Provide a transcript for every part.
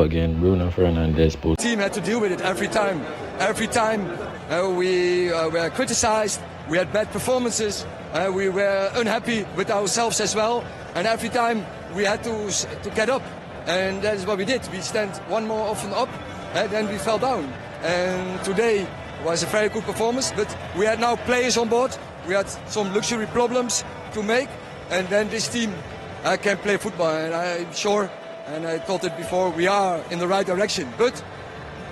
Again, Bruno Fernandes. The team had to deal with it every time. Every time we were criticized, we had bad performances, we were unhappy with ourselves as well, and every time we had to get up, and that is what we did. We stand one more often up, and then we fell down. And today was a very good performance, but we had now players on board. We had some luxury problems to make, and then this team can play football, and I'm sure. And I told it before, we are in the right direction, but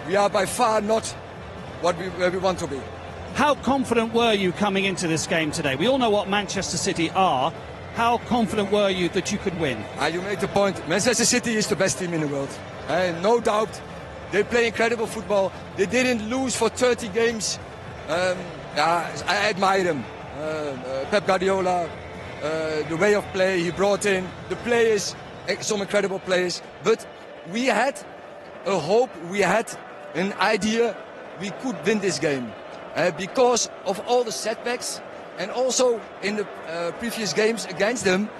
we are by far not where we want to be. How confident were you coming into this game today? We all know what Manchester City are. How confident were you that you could win? You made the point. Manchester City is the best team in the world. No doubt. They play incredible football. They didn't lose for 30 games. I admire them. Pep Guardiola, the way of play he brought in, the players, some incredible players, but we had a hope, we had an idea we could win this game because of all the setbacks, and also in the previous games against them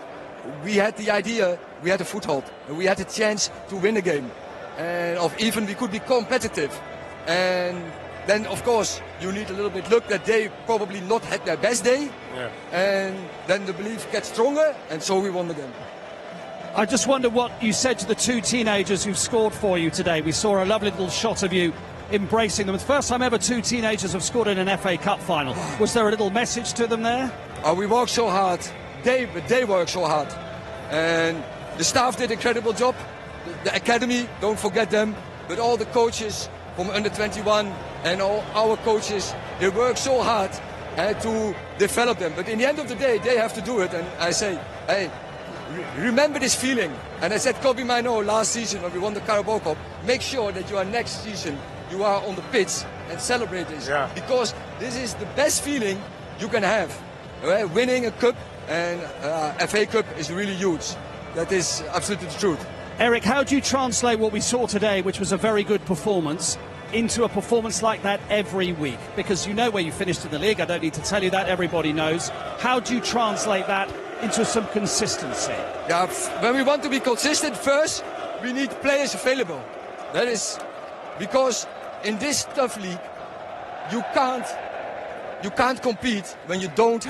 we had the idea, we had a foothold, we had a chance to win the game, and even we could be competitive. And then of course you need a little bit luck that they probably not had their best day, and then the belief gets stronger, and so we won the game. I just wonder what you said to the two teenagers who scored for you today. We saw a lovely little shot of you embracing them. It's the first time ever two teenagers have scored in an FA Cup final. Was there a little message to them there? We worked so hard. They worked so hard. And the staff did an incredible job. The academy, don't forget them. But all the coaches from under 21 and all our coaches, they work so hard to develop them. But in the end of the day, they have to do it. And I say, hey, remember this feeling. And I said, Kobe Mino last season when we won the Carabao Cup, make sure that you are next season, you are on the pitch and celebrate this. Because this is the best feeling you can have. Winning a cup and FA Cup is really huge. That is absolutely the truth. Erik, how do you translate what we saw today, which was a very good performance, into a performance like that every week? Because you know where you finished in the league, I don't need to tell you that, everybody knows. How do you translate that into some consistency? When we want to be consistent, first we need players available. That is because in this tough league you can't compete when you don't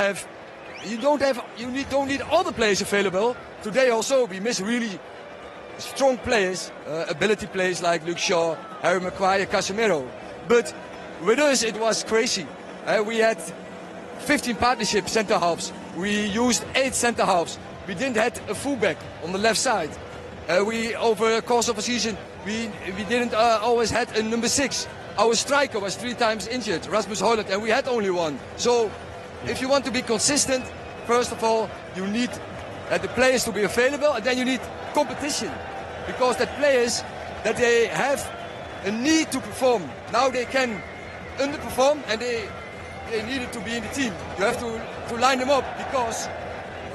need all the players available. Today also we miss really strong players, ability players like Luke Shaw, Harry Maguire, Casemiro. But with us it was crazy. We had 15 partnership centre halves. We used 8 centre halves. We didn't have a fullback on the left side. We over the course of a season we didn't always had a number 6. Our striker was 3 times injured, Rasmus Højlund, and we had only one. So if you want to be consistent, first of all you need the players to be available, and then you need competition, because the players that they have a need to perform. Now they can underperform and they needed to be in the team. You have to line them up because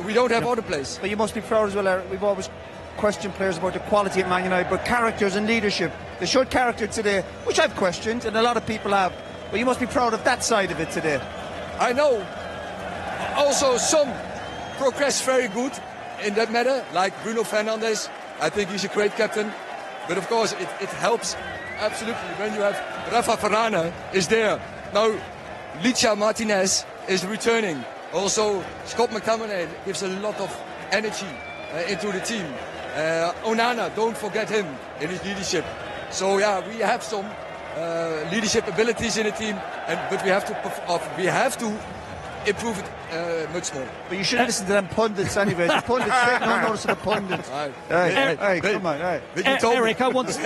we don't have other players. But you must be proud as well, Erik. We've always questioned players about the quality at Man United, but characters and leadership. They showed character today, which I've questioned, and a lot of people have. But you must be proud of that side of it today. I know. Also, some progress very good in that matter, like Bruno Fernandes. I think he's a great captain. But of course, it helps absolutely when you have Rafa Varane is there. Now, Licha Martinez is returning. Also, Scott McTominay gives a lot of energy into the team. Onana, don't forget him in his leadership. So yeah, we have some leadership abilities in the team, but we have to improve it much more. But you should listen to them pundits anyway. The pundits take no notice of the pundits. Hey, come on, hey. Erik, I want to...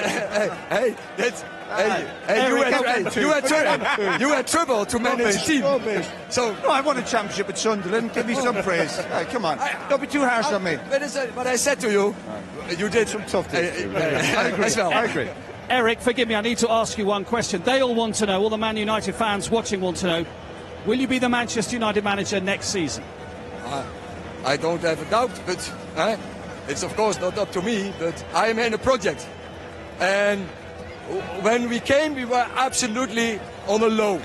You had trouble to manage the team. So no, I won a championship with Sunderland. Give me some praise. Hey, come on, don't be too harsh on me. But I said to you, you did some tough things. I agree. As well. I agree. Erik, forgive me, I need to ask you one question. They all want to know, all the Man United fans watching want to know, will you be the Manchester United manager next season? I don't have a doubt, but it's of course not up to me, but I am in a project. And when we came, we were absolutely on a low.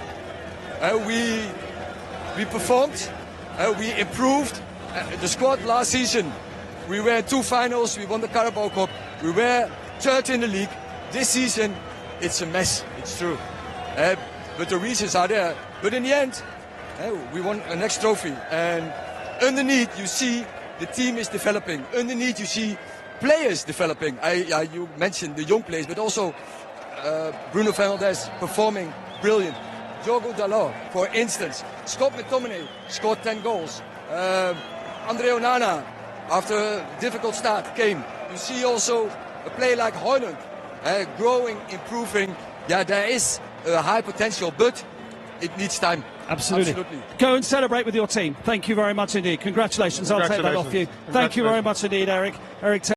We performed, we improved. The squad last season, we were in 2 finals, we won the Carabao Cup. We were third in the league. This season, it's a mess, it's true. But the reasons are there. But in the end, we won a next trophy. And underneath, you see the team is developing. Underneath, you see players developing. You mentioned the young players, but also Bruno Fernandes performing brilliant. Diogo Dalot, for instance. Scott McTominay scored 10 goals. Andre Onana, after a difficult start, came. You see also a player like Højlund growing, improving. Yeah, there is a high potential, but it needs time. Absolutely. Go and celebrate with your team. Thank you very much indeed. Congratulations. I'll take that off you. Thank you very much indeed, Erik. Erik.